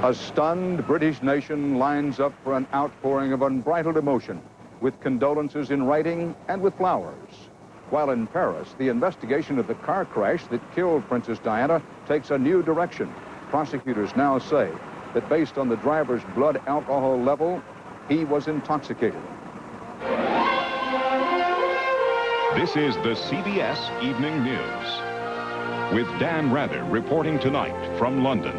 A stunned British nation lines up for an outpouring of unbridled emotion, with condolences in writing and with flowers. While in Paris, the investigation of the car crash that killed Princess Diana takes a new direction. Prosecutors now say that based on the driver's blood alcohol level, he was intoxicated. This is the CBS Evening News, with Dan Rather reporting tonight from London.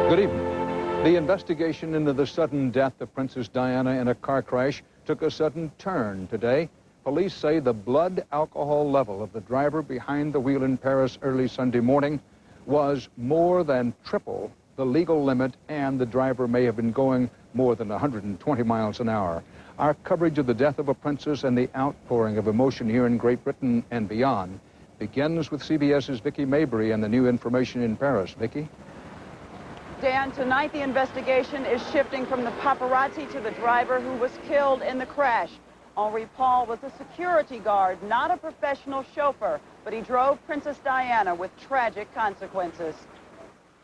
Good evening. The investigation into the sudden death of Princess Diana in a car crash took a sudden turn today. Police say the blood alcohol level of the driver behind the wheel in Paris early Sunday morning was more than triple the legal limit, and the driver may have been going more than 120 miles an hour. Our coverage of the death of a princess and the outpouring of emotion here in Great Britain and beyond begins with CBS's Vicki Mabry and the new information in Paris. Vicki? Dan, tonight the investigation is shifting from the paparazzi to the driver who was killed in the crash. Henri Paul was a security guard, not a professional chauffeur, but he drove Princess Diana with tragic consequences.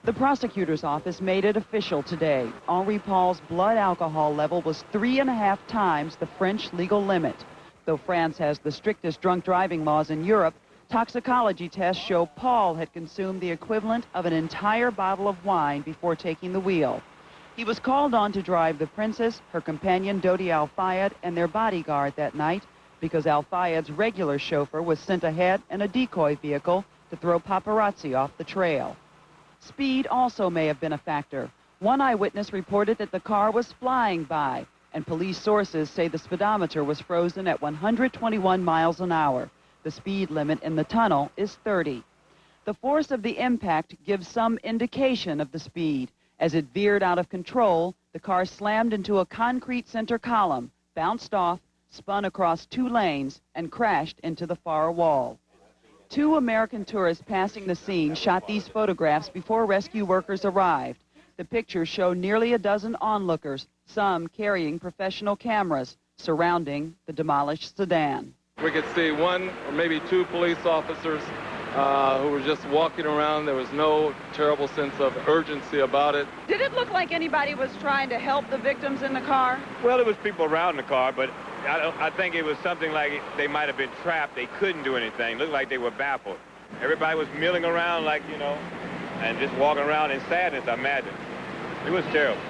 The prosecutor's office made it official today. Henri Paul's blood alcohol level was 3.5 times the French legal limit. Though France has the strictest drunk driving laws in Europe, toxicology tests show Paul had consumed the equivalent of an entire bottle of wine before taking the wheel. He was called on to drive the princess, her companion Dodi Al-Fayed, and their bodyguard that night because Al-Fayed's regular chauffeur was sent ahead in a decoy vehicle to throw paparazzi off the trail. Speed also may have been a factor. One eyewitness reported that the car was flying by, and police sources say the speedometer was frozen at 121 miles an hour. The speed limit in the tunnel is 30. The force of the impact gives some indication of the speed. As it veered out of control, the car slammed into a concrete center column, bounced off, spun across 2 lanes, and crashed into the far wall. 2 American tourists passing the scene shot these photographs before rescue workers arrived. The pictures show nearly a dozen onlookers, some carrying professional cameras, surrounding the demolished sedan. We could see 1 or maybe 2 police officers who were just walking around. There was no terrible sense of urgency about it. Did it look like anybody was trying to help the victims in the car? Well, there was people around the car, but I think it was something like they might have been trapped. They couldn't do anything. Looked like they were baffled. Everybody was milling around like, you know, and just walking around in sadness, I imagine. It was terrible.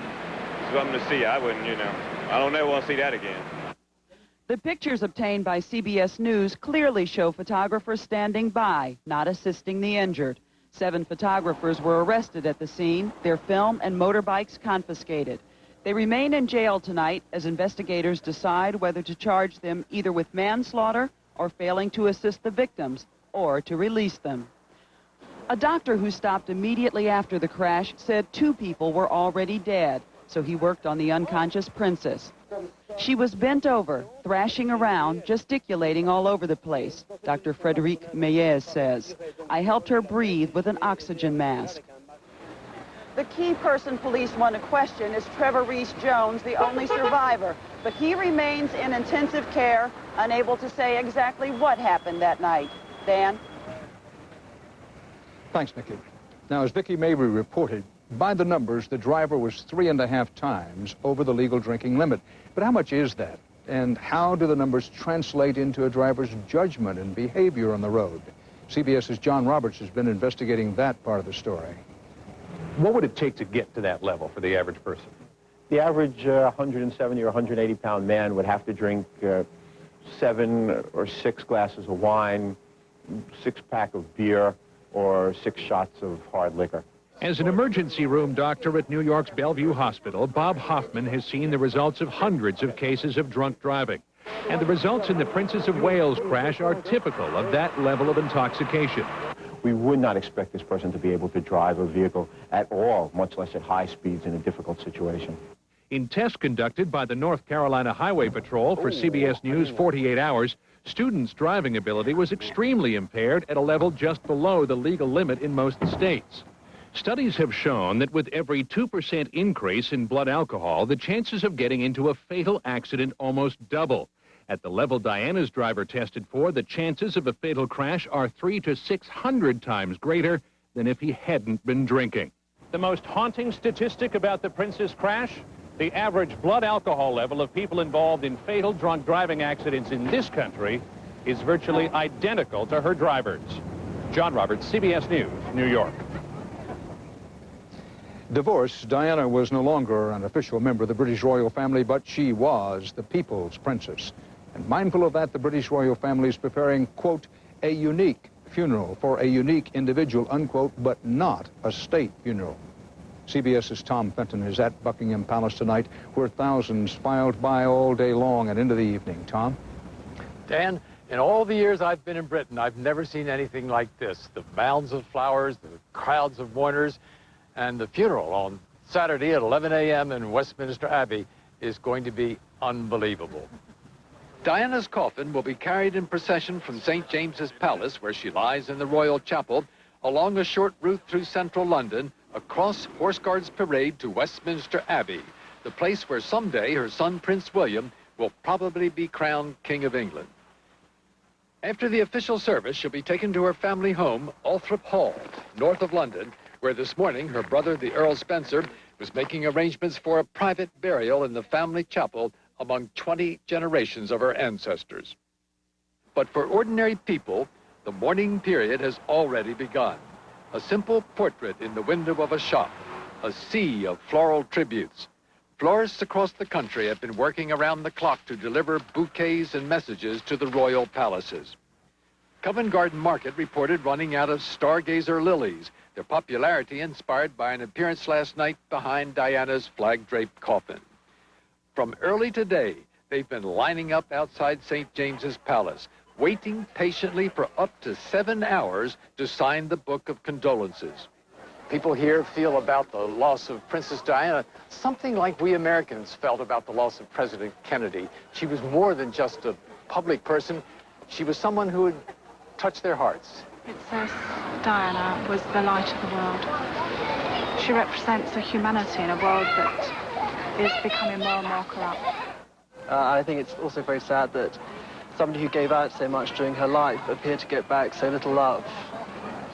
Something to see. I wouldn't, you know, I don't ever want to see that again. The pictures obtained by CBS News clearly show photographers standing by, not assisting the injured. 7 photographers were arrested at the scene, their film and motorbikes confiscated. They remain in jail tonight as investigators decide whether to charge them either with manslaughter or failing to assist the victims, or to release them. A doctor who stopped immediately after the crash said 2 people were already dead, so he worked on the unconscious princess. She was bent over, thrashing around, gesticulating all over the place, Dr. Frédéric Meyers says. I helped her breathe with an oxygen mask. The key person police want to question is Trevor Rees-Jones, the only survivor, but he remains in intensive care, unable to say exactly what happened that night. Dan? Thanks, Vicki. Now, as Vicki Mabry reported, by the numbers, the driver was 3.5 times over the legal drinking limit. But how much is that? And how do the numbers translate into a driver's judgment and behavior on the road? CBS's John Roberts has been investigating that part of the story. What would it take to get to that level for the average person? The average 170 or 180-pound man would have to drink 7 or 6 glasses of wine, 6-pack of beer, or 6 shots of hard liquor. As an emergency room doctor at New York's Bellevue Hospital, Bob Hoffman has seen the results of hundreds of cases of drunk driving. And the results in the Princess of Wales crash are typical of that level of intoxication. We would not expect this person to be able to drive a vehicle at all, much less at high speeds in a difficult situation. In tests conducted by the North Carolina Highway Patrol for CBS News 48 Hours, students' driving ability was extremely impaired at a level just below the legal limit in most states. Studies have shown that with every 2% increase in blood alcohol, the chances of getting into a fatal accident almost double. At the level Diana's driver tested for, the chances of a fatal crash are 300 to 600 times greater than if he hadn't been drinking. The most haunting statistic about the Princess crash? The average blood alcohol level of people involved in fatal drunk driving accidents in this country is virtually identical to her drivers. John Roberts, CBS News, New York. Divorced, Diana was no longer an official member of the British royal family, but she was the people's princess. And mindful of that, the British royal family is preparing, quote, a unique funeral for a unique individual, unquote, but not a state funeral. CBS's Tom Fenton is at Buckingham Palace tonight, where thousands filed by all day long and into the evening. Tom? Dan, in all the years I've been in Britain, I've never seen anything like this. The mounds of flowers, the crowds of mourners, and the funeral on Saturday at 11 a.m. in Westminster Abbey is going to be unbelievable. Diana's coffin will be carried in procession from St. James's Palace, where she lies in the Royal Chapel, along a short route through central London, across Horse Guards Parade to Westminster Abbey, the place where someday her son Prince William will probably be crowned King of England. After the official service, she'll be taken to her family home, Althorp Hall, north of London, where this morning her brother, the Earl Spencer, was making arrangements for a private burial in the family chapel among 20 generations of her ancestors. But for ordinary people, the mourning period has already begun. A simple portrait in the window of a shop, a sea of floral tributes. Florists across the country have been working around the clock to deliver bouquets and messages to the royal palaces. Covent Garden Market reported running out of stargazer lilies, their popularity inspired by an appearance last night behind Diana's flag-draped coffin. From early today, they've been lining up outside St. James's Palace, waiting patiently for up to 7 hours to sign the book of condolences. People here feel about the loss of Princess Diana something like we Americans felt about the loss of President Kennedy. She was more than just a public person. She was someone who would touch their hearts. Princess Diana was the light of the world. She represents a humanity in a world that is becoming more and more corrupt. I think it's also very sad that somebody who gave out so much during her life appeared to get back so little love.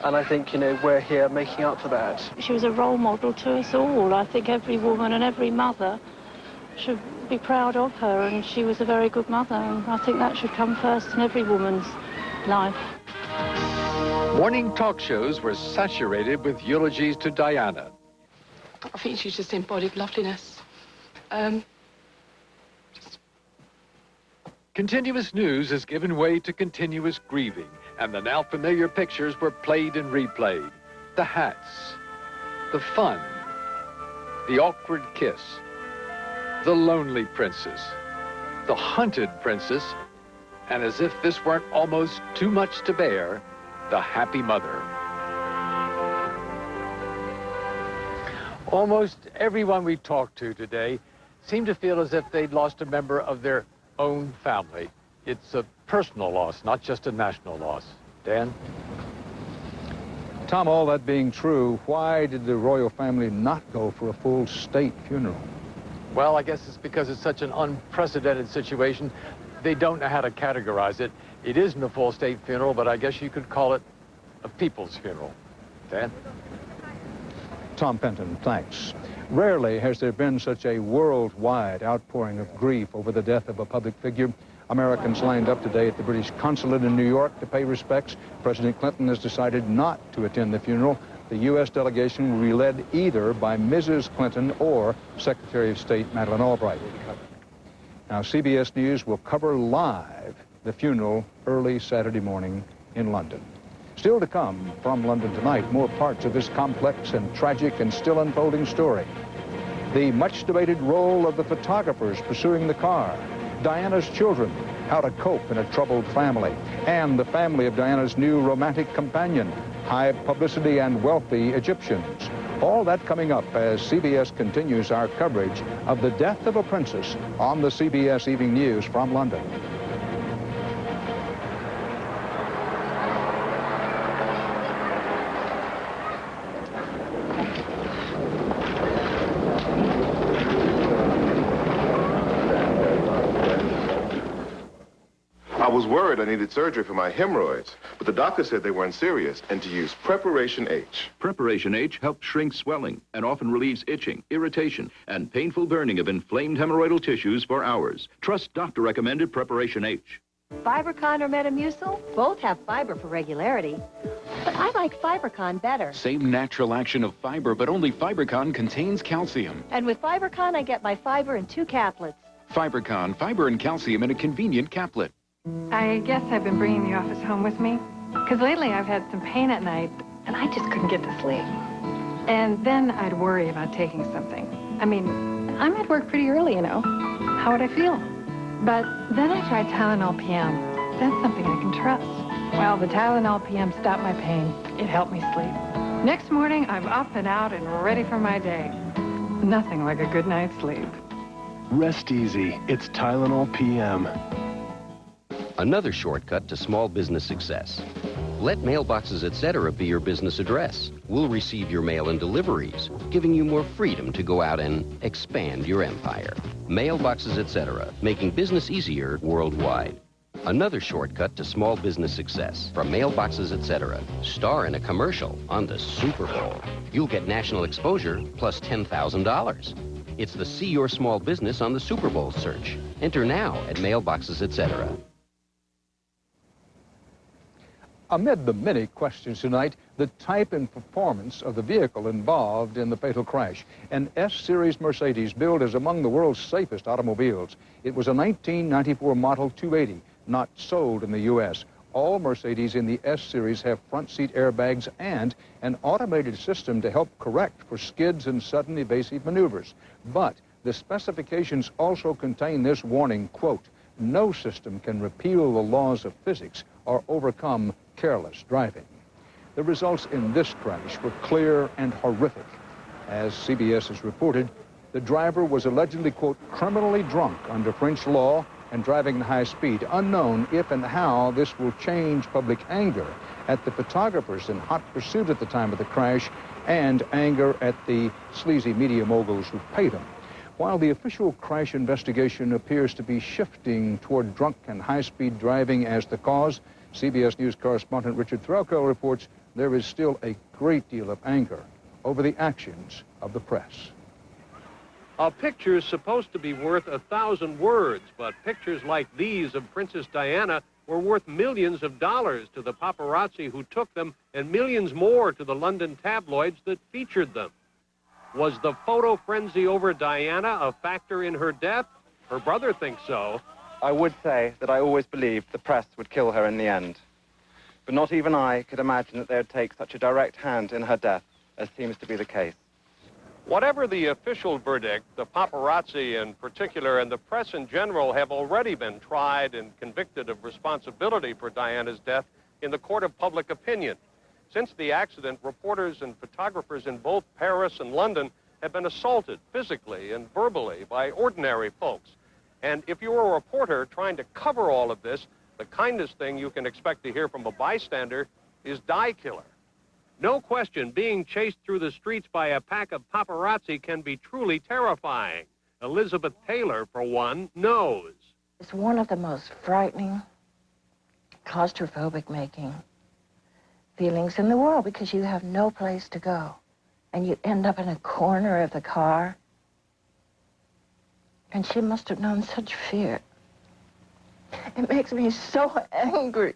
And I think, you know, we're here making up for that. She was a role model to us all. I think every woman and every mother should be proud of her, and she was a very good mother, and I think that should come first in every woman's life. Morning talk shows were saturated with eulogies to Diana. I think she just embodied loveliness. Continuous news has given way to continuous grieving, and the now familiar pictures were played and replayed. The hats, the fun, the awkward kiss, the lonely princess, the hunted princess, and as if this weren't almost too much to bear, the happy mother. Almost everyone we talked to today seemed to feel as if they'd lost a member of their own family. It's a personal loss, not just a national loss. Dan? Tom, all that being true, why did the royal family not go for a full state funeral? Well, I guess it's because it's such an unprecedented situation. They don't know how to categorize it. It isn't a full state funeral, but I guess you could call it a people's funeral. Dan? Tom Fenton, thanks. Rarely has there been such a worldwide outpouring of grief over the death of a public figure. Americans lined up today at the British consulate in New York to pay respects. President Clinton has decided not to attend the funeral. The U.S. delegation will be led either by Mrs. Clinton or Secretary of State Madeleine Albright. Now, CBS News will cover live the funeral early Saturday morning in London. Still to come from London tonight, more parts of this complex and tragic and still unfolding story. The much-debated role of the photographers pursuing the car, Diana's children, how to cope in a troubled family, and the family of Diana's new romantic companion, high publicity and wealthy Egyptians. All that coming up as CBS continues our coverage of the death of a princess on the CBS Evening News from London. I was worried I needed surgery for my hemorrhoids, but the doctor said they weren't serious and to use Preparation H. Preparation H helps shrink swelling and often relieves itching, irritation, and painful burning of inflamed hemorrhoidal tissues for hours. Trust doctor-recommended Preparation H. Fibercon or Metamucil, both have fiber for regularity, but I like Fibercon better. Same natural action of fiber, but only Fibercon contains calcium. And with Fibercon, I get my fiber in 2 caplets. Fibercon, fiber and calcium in a convenient caplet. I guess I've been bringing the office home with me, because lately I've had some pain at night, and I just couldn't get to sleep. And then I'd worry about taking something. I mean, I'm at work pretty early, you know. How would I feel? But then I tried Tylenol PM. That's something I can trust. Well, the Tylenol PM stopped my pain. It helped me sleep. Next morning, I'm up and out and ready for my day. Nothing like a good night's sleep. Rest easy. It's Tylenol PM. Another shortcut to small business success. Let Mailboxes Etc. be your business address. We'll receive your mail and deliveries, giving you more freedom to go out and expand your empire. Mailboxes Etc., making business easier worldwide. Another shortcut to small business success. From Mailboxes Etc. Star in a commercial on the Super Bowl. You'll get national exposure plus $10,000. It's the See Your Small Business on the Super Bowl search. Enter now at Mailboxes Etc. Amid the many questions tonight, the type and performance of the vehicle involved in the fatal crash. An S-Series Mercedes billed as among the world's safest automobiles. It was a 1994 Model 280, not sold in the U.S. All Mercedes in the S-Series have front seat airbags and an automated system to help correct for skids and sudden evasive maneuvers. But the specifications also contain this warning, quote, "No system can repeal the laws of physics or overcome careless driving." The results in this crash were clear and horrific. As CBS has reported, the driver was allegedly, quote, criminally drunk under French law and driving at high speed. Unknown if and how this will change public anger at the photographers in hot pursuit at the time of the crash and anger at the sleazy media moguls who paid them. While the official crash investigation appears to be shifting toward drunk and high-speed driving as the cause, CBS News correspondent Richard Threlkeld reports there is still a great deal of anger over the actions of the press. A picture's supposed to be worth 1,000 words, but pictures like these of Princess Diana were worth millions of dollars to the paparazzi who took them and millions more to the London tabloids that featured them. Was the photo frenzy over Diana a factor in her death? Her brother thinks so. I would say that I always believed the press would kill her in the end. But not even I could imagine that they would take such a direct hand in her death, as seems to be the case. Whatever the official verdict, the paparazzi in particular and the press in general have already been tried and convicted of responsibility for Diana's death in the court of public opinion. Since the accident, reporters and photographers in both Paris and London have been assaulted physically and verbally by ordinary folks. And if you're a reporter trying to cover all of this, the kindest thing you can expect to hear from a bystander is die killer. No question, being chased through the streets by a pack of paparazzi can be truly terrifying. Elizabeth Taylor, for one, knows. It's one of the most frightening, claustrophobic-making feelings in the world because you have no place to go. And you end up in a corner of the car. And she must have known such fear. It makes me so angry.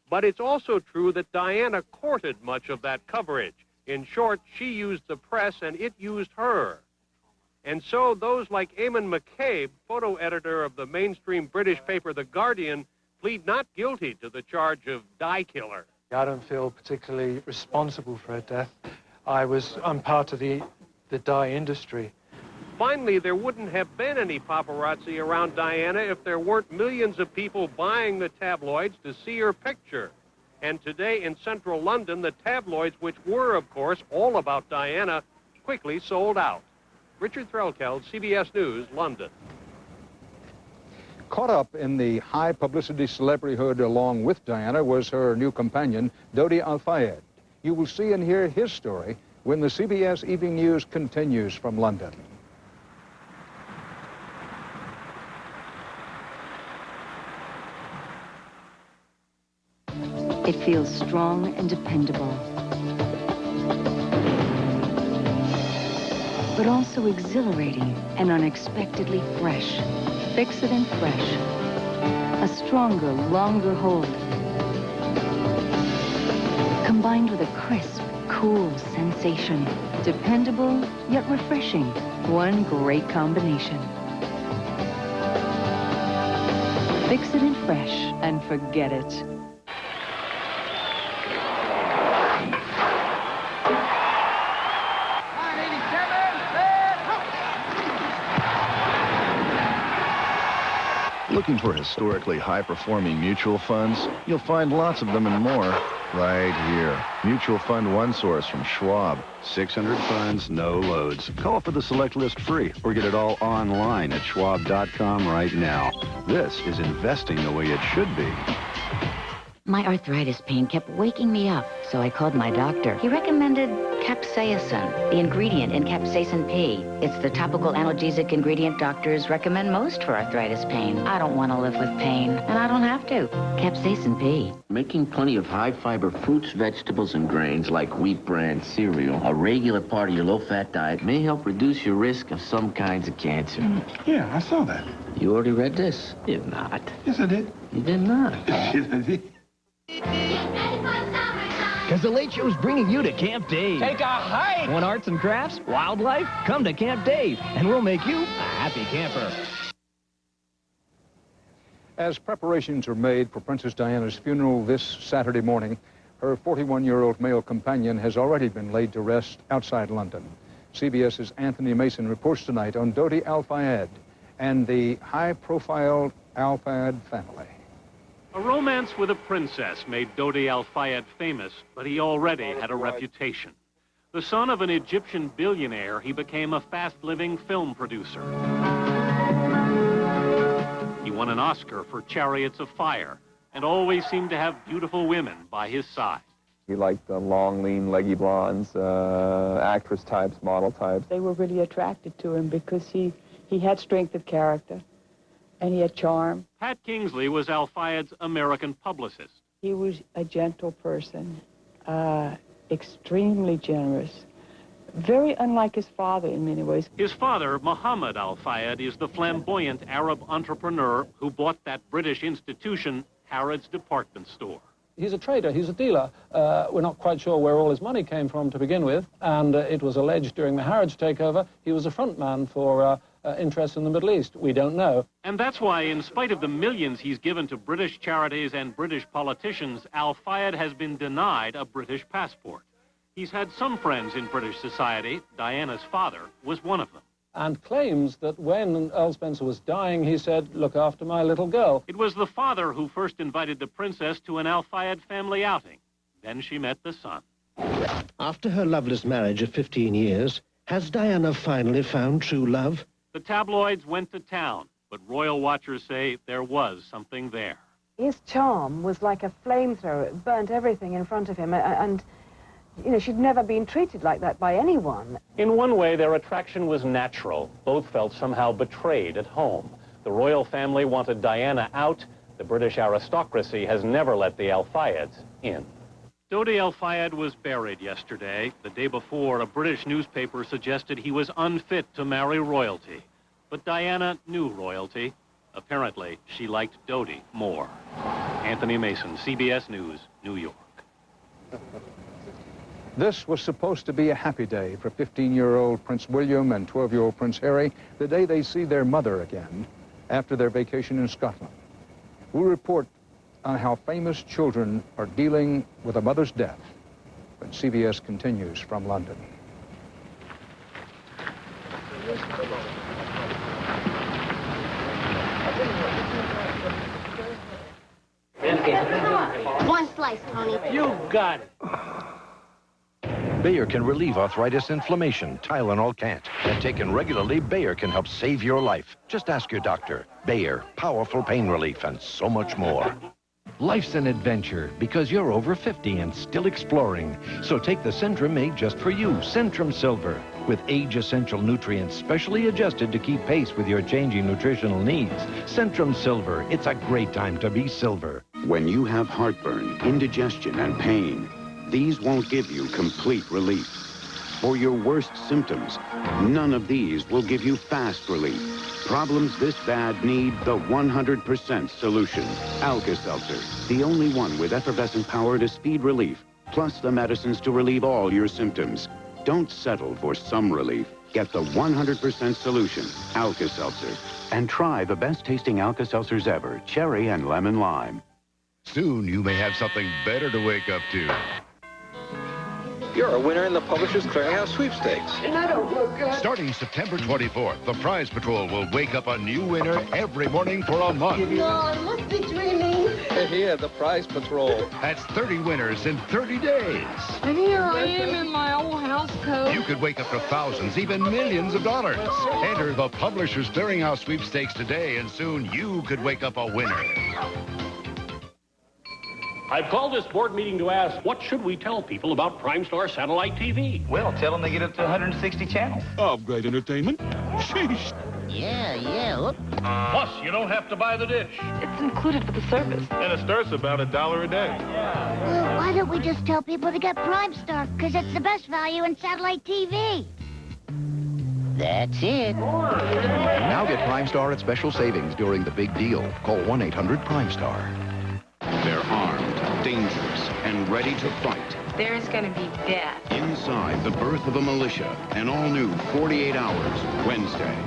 But it's also true that Diana courted much of that coverage. In short, she used the press and it used her. And so those like Eamon McCabe, photo editor of the mainstream British paper The Guardian, plead not guilty to the charge of die killer. I don't feel particularly responsible for her death. I'm part of the dye industry. Finally, there wouldn't have been any paparazzi around Diana if there weren't millions of people buying the tabloids to see her picture. And today in central London, the tabloids, which were, of course, all about Diana, quickly sold out. Richard Threlkeld, CBS News, London. Caught up in the high publicity celebrityhood along with Diana was her new companion, Dodi Al-Fayed. You will see and hear his story when the CBS Evening News continues from London. It feels strong and dependable, but also exhilarating and unexpectedly fresh. Fix-It and Fresh. A stronger, longer hold. Combined with a crisp, cool sensation. Dependable, yet refreshing. One great combination. Fix-It and Fresh, and forget it. Looking for historically high-performing mutual funds? You'll find lots of them and more right here. Mutual Fund One Source from Schwab. 600 funds, no loads. Call for the select list free or get it all online at schwab.com right now. This is investing the way it should be. My arthritis pain kept waking me up, so I called my doctor. He recommended capsaicin, the ingredient in capsaicin P. It's the topical analgesic ingredient doctors recommend most for arthritis pain. I don't want to live with pain, and I don't have to. Capsaicin P. Making plenty of high-fiber fruits, vegetables, and grains like wheat bran cereal a regular part of your low-fat diet may help reduce your risk of some kinds of cancer. Yeah, I saw that. You already read this? Did not. Yes, I did. You did not. Yes, I did. Because the Late Show's bringing you to Camp Dave. Take a hike! Want arts and crafts, wildlife? Come to Camp Dave, and we'll make you a happy camper. As preparations are made for Princess Diana's funeral this Saturday morning, her 41-year-old male companion has already been laid to rest outside London. CBS's Anthony Mason reports tonight on Dodi Al-Fayed and the high-profile Al-Fayed family. A romance with a princess made Dodi Al-Fayed famous, but he already had a reputation. The son of an Egyptian billionaire, he became a fast-living film producer. He won an Oscar for Chariots of Fire and always seemed to have beautiful women by his side. He liked the long, lean, leggy blondes, actress types, model types. They were really attracted to him because he had strength of character. And he had charm. Pat Kingsley was Al-Fayed's American publicist. He was a gentle person, extremely generous, very unlike his father in many ways. His father, Muhammad Al-Fayed, is the flamboyant Arab entrepreneur who bought that British institution, Harrods Department Store. He's a trader, he's a dealer. We're not quite sure where all his money came from to begin with, and it was alleged during the Harrods takeover he was a front man for interests in the Middle East. We don't know. And that's why, in spite of the millions he's given to British charities and British politicians, Al-Fayed has been denied a British passport. He's had some friends in British society. Diana's father was one of them. And claims that when Earl Spencer was dying, he said, "Look after my little girl." It was the father who first invited the princess to an Al-Fayed family outing. Then she met the son. After her loveless marriage of 15 years, has Diana finally found true love? The tabloids went to town, but royal watchers say there was something there. His charm was like a flamethrower. It burnt everything in front of him, and you know, she'd never been treated like that by anyone. In one way, their attraction was natural. Both felt somehow betrayed at home. The royal family wanted Diana out. The British aristocracy has never let the Al-Fayeds in. Dodi Al-Fayed was buried yesterday. The day before, a British newspaper suggested he was unfit to marry royalty. But Diana knew royalty. Apparently, she liked Dodi more. Anthony Mason, CBS News, New York. This was supposed to be a happy day for 15-year-old Prince William and 12-year-old Prince Harry, the day they see their mother again after their vacation in Scotland. We'll report on how famous children are dealing with a mother's death when CBS continues from London. One slice, Tony. You got it. Bayer can relieve arthritis inflammation. Tylenol can't. And taken regularly, Bayer can help save your life. Just ask your doctor. Bayer, powerful pain relief and so much more. Life's an adventure because you're over 50 and still exploring. So take the Centrum made just for you, Centrum Silver. With age-essential nutrients specially adjusted to keep pace with your changing nutritional needs. Centrum Silver, it's a great time to be silver. When you have heartburn, indigestion, and pain, these won't give you complete relief. For your worst symptoms, none of these will give you fast relief. Problems this bad need the 100% solution. Alka-Seltzer, the only one with effervescent power to speed relief, plus the medicines to relieve all your symptoms. Don't settle for some relief. Get the 100% solution, Alka-Seltzer. And try the best-tasting Alka-Seltzers ever, cherry and lemon lime. Soon you may have something better to wake up to. You're a winner in the Publishers Clearinghouse Sweepstakes. And I don't look good. Starting September 24th, the Prize Patrol will wake up a new winner every morning for a month. No, I must be dreaming. Here, the Prize Patrol. That's 30 winners in 30 days. And here I am in my old house coat. You could wake up to thousands, even millions of dollars. Enter the Publishers Clearinghouse Sweepstakes today, and soon you could wake up a winner. I've called this board meeting to ask, what should we tell people about Primestar Satellite TV? Well, tell them they get up to 160 channels. Of great entertainment. Sheesh. Yeah. Look. Plus, you don't have to buy the dish. It's included with the service. And it starts about $1 a day. Well, why don't we just tell people to get Primestar? Because it's the best value in satellite TV. That's it. Now get Primestar at special savings during the big deal. Call 1-800-PRIMESTAR. They're armed, dangerous, and ready to fight. There's going to be death. Inside the birth of a militia, an all-new 48 Hours, Wednesday.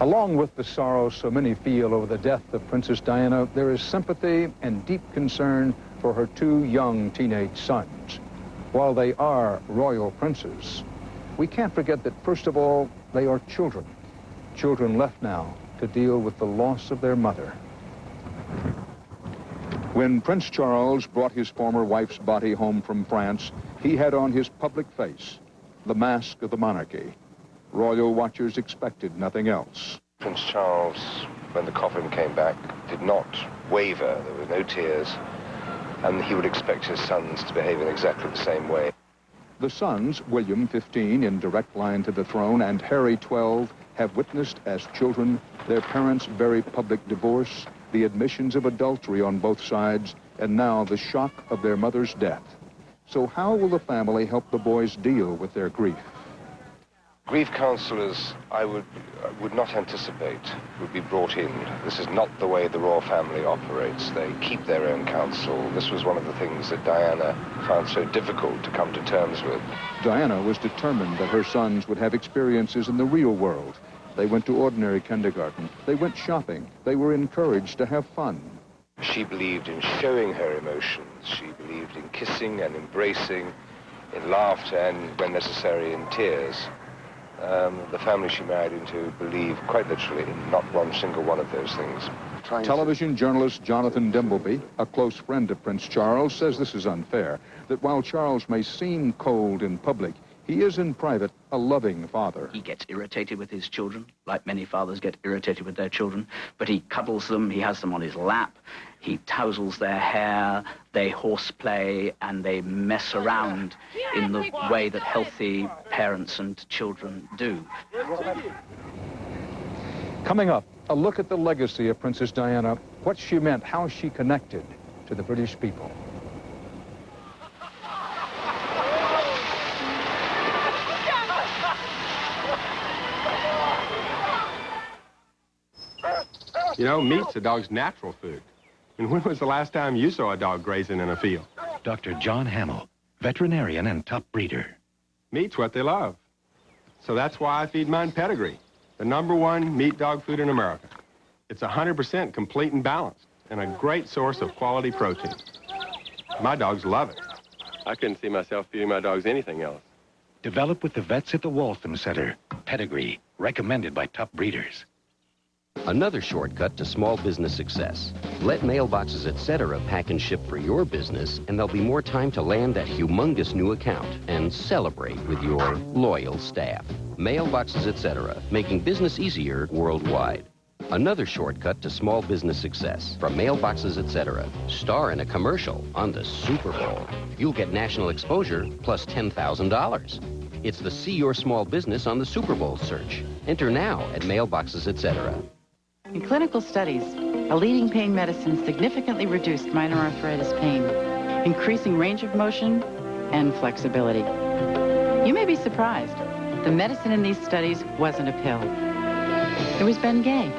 Along with the sorrow so many feel over the death of Princess Diana, there is sympathy and deep concern for her two young teenage sons. While they are royal princes, we can't forget that, first of all, they are children. Children left now to deal with the loss of their mother. When Prince Charles brought his former wife's body home from France, he had on his public face the mask of the monarchy. Royal watchers expected nothing else. Prince Charles, when the coffin came back, did not waver. There were no tears, and he would expect his sons to behave in exactly the same way. The sons, William, 15, in direct line to the throne, and Harry, 12, have witnessed as children their parents' very public divorce, the admissions of adultery on both sides, and now the shock of their mother's death. So how will the family help the boys deal with their grief? Grief counselors, I would not anticipate, would be brought in. This is not the way the royal family operates. They keep their own counsel. This was one of the things that Diana found so difficult to come to terms with. Diana was determined that her sons would have experiences in the real world. They went to ordinary kindergarten. They went shopping. They were encouraged to have fun. She believed in showing her emotions. She believed in kissing and embracing, in laughter and, when necessary, in tears. The family she married into believed, quite literally, in not one single one of those things. Television journalist Jonathan Dimbleby, a close friend of Prince Charles, says this is unfair, that while Charles may seem cold in public, he is in private a loving father. He gets irritated with his children, like many fathers get irritated with their children, but he cuddles them, he has them on his lap, he tousles their hair, they horseplay, and they mess around in the way that healthy parents and children do. Coming up, a look at the legacy of Princess Diana, what she meant, how she connected to the British people. You know, meat's a dog's natural food. And when was the last time you saw a dog grazing in a field? Dr. John Hamill, veterinarian and top breeder. Meat's what they love. So that's why I feed mine Pedigree, the #1 meat dog food in America. It's 100% complete and balanced, and a great source of quality protein. My dogs love it. I couldn't see myself feeding my dogs anything else. Developed with the vets at the Waltham Center. Pedigree, recommended by top breeders. Another shortcut to small business success. Let Mailboxes, etc. pack and ship for your business, and there'll be more time to land that humongous new account and celebrate with your loyal staff. Mailboxes, etc., making business easier worldwide. Another shortcut to small business success. From Mailboxes, etc. Star in a commercial on the Super Bowl. You'll get national exposure plus $10,000. It's the See Your Small Business on the Super Bowl search. Enter now at Mailboxes, etc. In clinical studies, A leading pain medicine significantly reduced minor arthritis pain, increasing range of motion and flexibility. You may be surprised. The medicine in these studies wasn't a pill. It was Bengay.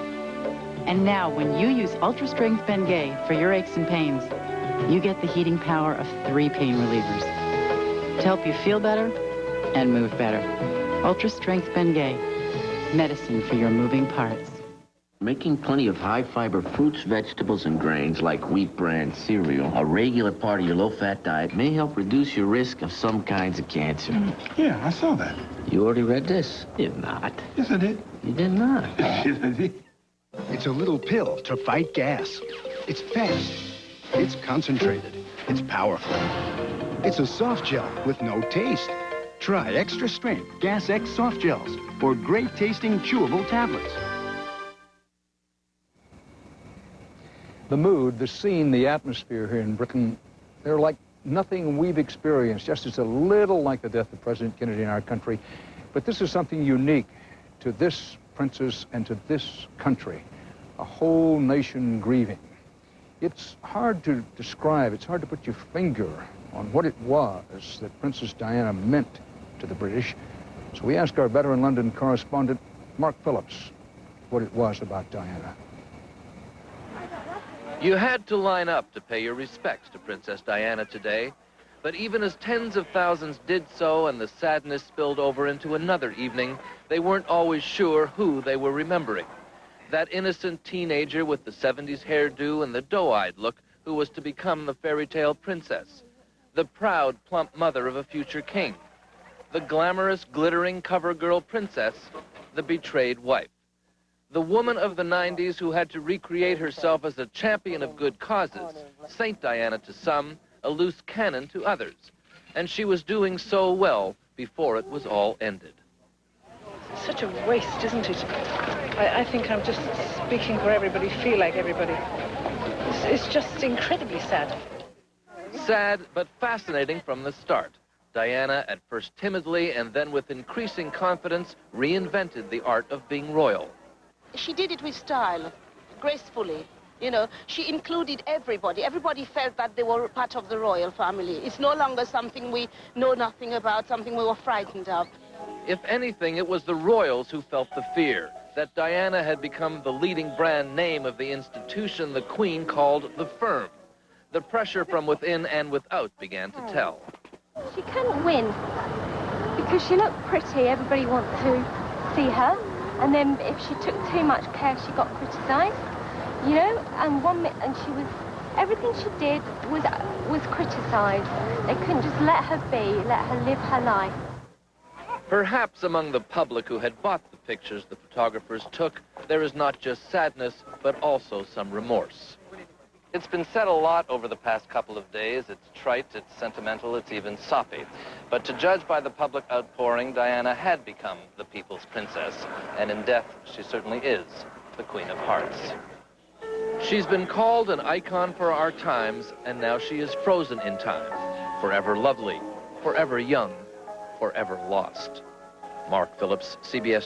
And now, when you use ultra-strength Bengay for your aches and pains, you get the heating power of 3 pain relievers to help you feel better and move better. Ultra-strength Bengay, medicine for your moving parts. Making plenty of high-fiber fruits, vegetables, and grains like wheat bran cereal a regular part of your low-fat diet may help reduce your risk of some kinds of cancer. Yeah, I saw that. You already read this? Did not. Yes, I did. You did not. Yes, I did. It's a little pill to fight gas. It's fast. It's concentrated. It's powerful. It's a soft gel with no taste. Try extra strength Gas X soft gels for great tasting chewable tablets. The mood, the scene, the atmosphere here in Britain, they're like nothing we've experienced. Just it's a little like the death of President Kennedy in our country. But this is something unique to this princess and to this country. A whole nation grieving. It's hard to describe, it's hard to put your finger on what it was that Princess Diana meant to the British. So we asked our veteran London correspondent, Mark Phillips, what it was about Diana. You had to line up to pay your respects to Princess Diana today, but even as tens of thousands did so and the sadness spilled over into another evening, they weren't always sure who they were remembering. That innocent teenager with the 70s hairdo and the doe-eyed look who was to become the fairy tale princess. The proud, plump mother of a future king. The glamorous, glittering cover girl princess, the betrayed wife. The woman of the 90s who had to recreate herself as a champion of good causes, Saint Diana to some, a loose cannon to others. And she was doing so well before it was all ended. Such a waste, isn't it? I think I'm just speaking for everybody, feel like everybody. It's just incredibly sad. Sad, but fascinating from the start. Diana, at first timidly and then with increasing confidence, reinvented the art of being royal. She did it with style, gracefully. You know, she included everybody. Everybody felt that they were part of the royal family. It's no longer something we know nothing about, something we were frightened of. If anything, it was the royals who felt the fear that Diana had become the leading brand name of the institution the Queen called the firm. The pressure from within and without began to tell. She couldn't win because she looked pretty. Everybody wanted to see her. And then if she took too much care, she got criticised, you know, and she was, everything she did was criticised. They couldn't just let her be, let her live her life. Perhaps among the public who had bought the pictures the photographers took, there is not just sadness, but also some remorse. It's been said a lot over the past couple of days. It's trite, it's sentimental, it's even soppy. But to judge by the public outpouring, Diana had become the people's princess. And in death, she certainly is the Queen of Hearts. She's been called an icon for our times, and now she is frozen in time. Forever lovely, forever young, forever lost. Mark Phillips, CBS